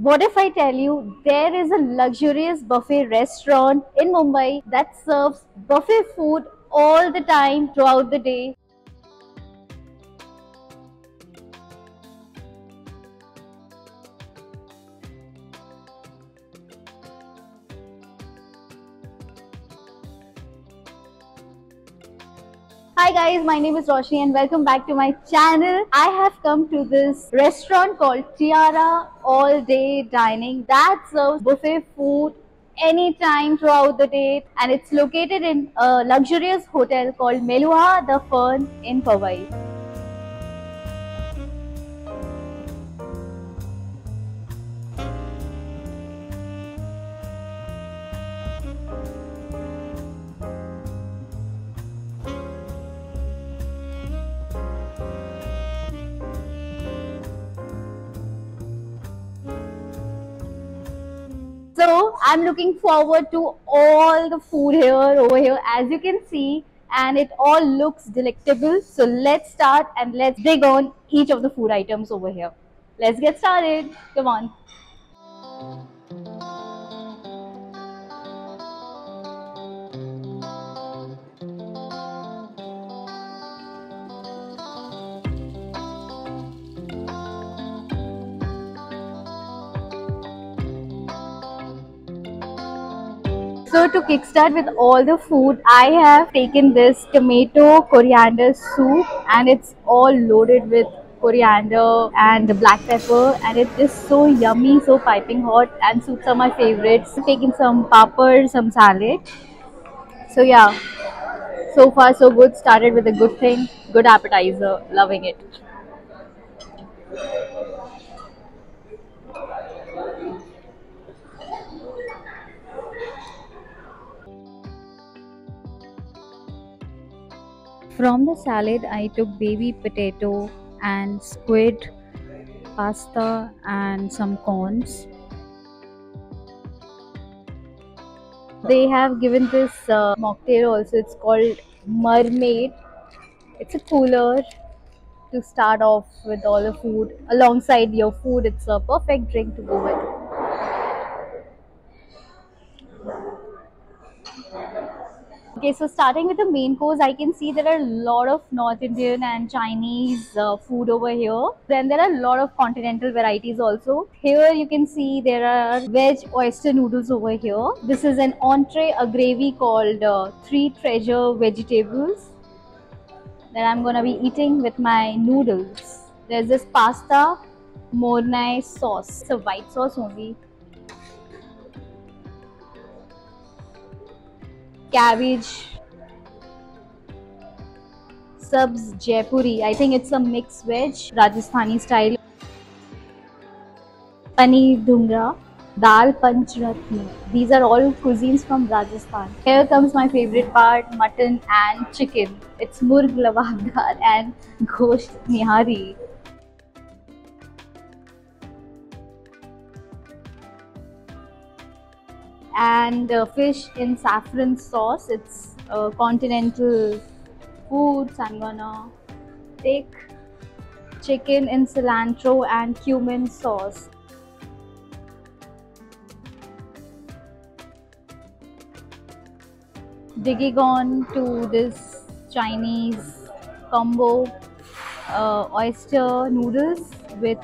What if I tell you there is a luxurious buffet restaurant in Mumbai that serves buffet food all the time throughout the day? Hi guys, my name is Roshni and welcome back to my channel. I have come to this restaurant called Tiara All Day Dining that serves buffet food anytime throughout the day, and it's located in a luxurious hotel called Meluha The Fern in Powai. So I'm looking forward to all the food here over here, as you can see, and it all looks delectable. So let's start and let's dig on each of the food items over here. Let's get started. Come on. So to kickstart with all the food, I have taken this tomato coriander soup, and it's all loaded with coriander and black pepper, and it is so yummy, so piping hot, and soups are my favorites. Taking some papad, some salad. So yeah, so far so good. Started with a good thing, good appetizer, loving it. From the salad, I took baby potato and squid, pasta, and some corns. They have given this mocktail also. It's called Mermaid. It's a cooler to start off with all the food. Alongside your food, it's a perfect drink to go with. Okay, so starting with the main course, I can see there are a lot of North Indian and Chinese food over here. Then there are a lot of continental varieties also. Here you can see there are veg oyster noodles over here. This is an entree, a gravy called Three Treasure Vegetables that I'm gonna be eating with my noodles. There's this pasta, mornai sauce. It's a white sauce only. Cabbage, Subs Jaipuri. I think it's a mixed veg, Rajasthani style. Paneer Dhungra, Dal Panchratna. These are all cuisines from Rajasthan. Here comes my favorite part, mutton and chicken. It's Murg Lavabdar and Gosht Nihari. And fish in saffron sauce. It's continental foods. I'm gonna take chicken in cilantro and cumin sauce. Digging on to this Chinese combo, oyster noodles with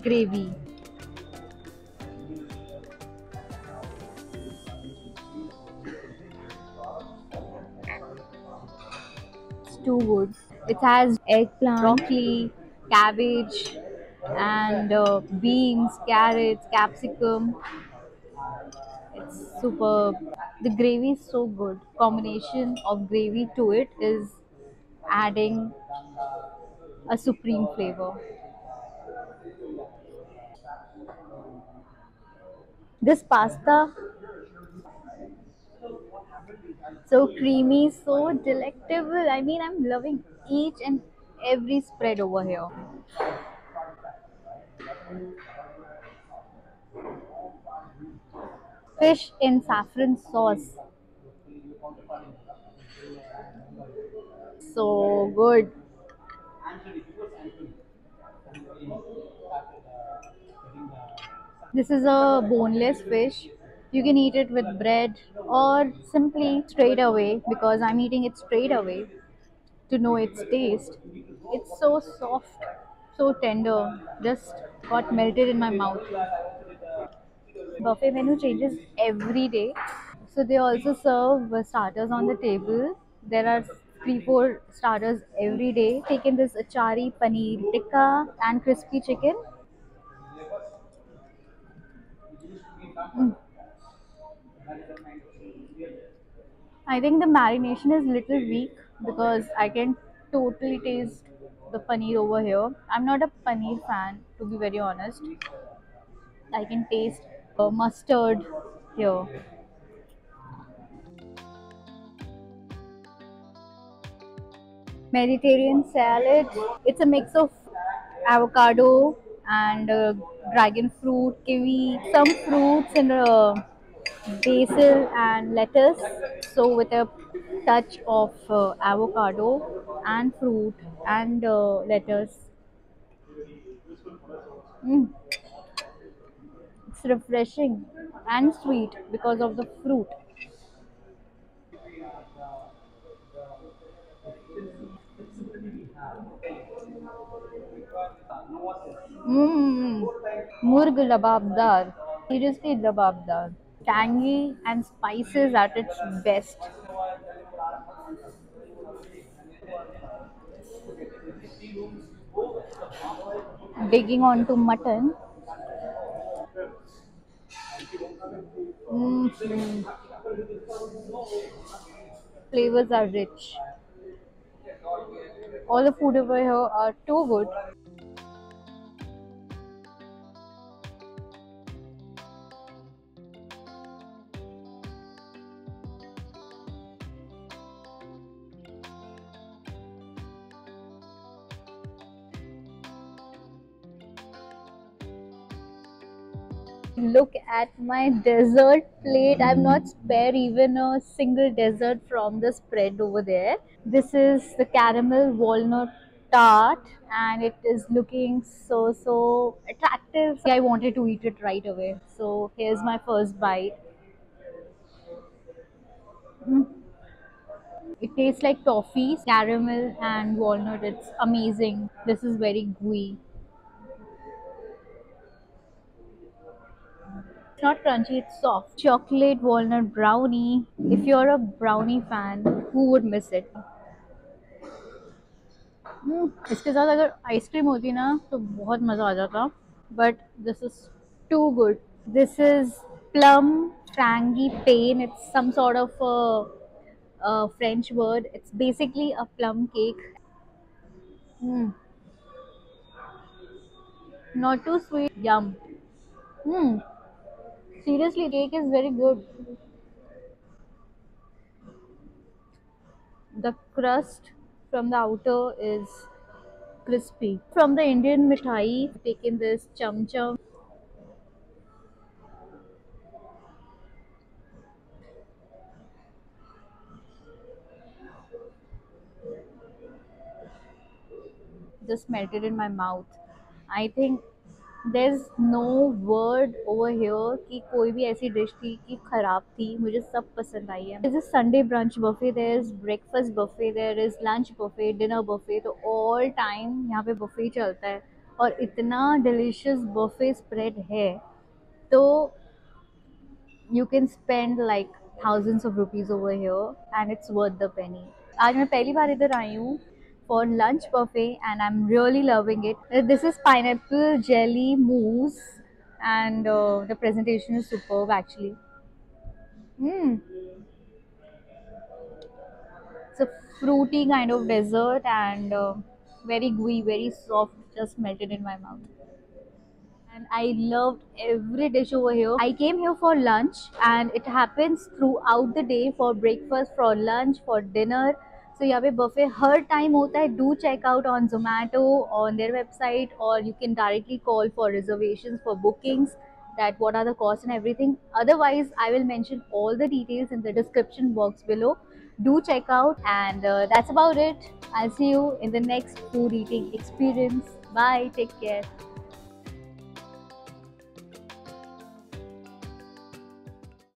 gravy. It's too good. It has eggplant, broccoli, cabbage, and beans, carrots, capsicum. It's superb. The gravy is so good. Combination of gravy to it is adding a supreme flavor. This pasta, so creamy, so delectable. I mean, I'm loving each and every spread over here. Fish in saffron sauce. So good. This is a boneless fish. You can eat it with bread or simply straight away because I'm eating it straight away to know its taste. It's so soft, so tender, just got melted in my mouth. Buffet menu changes every day. So they also serve starters on the table. There are 3 4 starters every day. Taken this achari, paneer tikka, and crispy chicken. Mm. I think the marination is little weak because I can totally taste the paneer over here. I'm not a paneer fan, to be very honest. I can taste mustard here. Mediterranean salad. It's a mix of avocado and dragon fruit, kiwi, some fruits and basil and lettuce. So with a touch of avocado and fruit and lettuce. Mm, it's refreshing and sweet because of the fruit. Mmm. Murg lababdar. Seriously lababdar. Tangy and spices at its best. Digging onto mutton. Mm, flavors are rich. All the food over here are too good. Look at my dessert plate. I've not spared even a single dessert from the spread over there. This is the caramel walnut tart and it is looking so attractive. I wanted to eat it right away. So here's my first bite. Mm. It tastes like toffee, caramel and walnut. It's amazing. This is very gooey. It's not crunchy, it's soft. Chocolate walnut brownie. If you're a brownie fan, who would miss it? इसके साथ अगर ice cream होती ना तो बहुत मज़ा आ जाता but this is too good this is plum frangipane. It's some sort of a French word. It's basically a plum cake. Mm, not too sweet. Yum. Mm, seriously, cake is very good. The crust from the outer is crispy. From the Indian mithai, taken this cham cham. Just melted in my mouth. I think there's no word over here कि कोई भी ऐसी dish थी कि खराब थी मुझे सब पसंद आई है. There's a Sunday brunch buffet, there's breakfast buffet, there is lunch buffet, dinner buffet. तो all time यहाँ पे buffet चलता है और इतना delicious buffet spread है तो you can spend like thousands of rupees over here and it's worth the penny. आज मैं पहली बार इधर आई हूँ for lunch buffet and I'm really loving it. This is pineapple jelly mousse and the presentation is superb actually. Mm. It's a fruity kind of dessert and very gooey, very soft, just melted in my mouth. And I loved every dish over here. I came here for lunch and it happens throughout the day for breakfast, for lunch, for dinner. So यहाँ पे buffet हर time होता है. Do check out on Zomato on their website or you can directly call for reservations for bookings that what are the costs and everything. Otherwise, I will mention all the details in the description box below. Do check out and that's about it. I'll see you in the next food eating experience. Bye. Take care.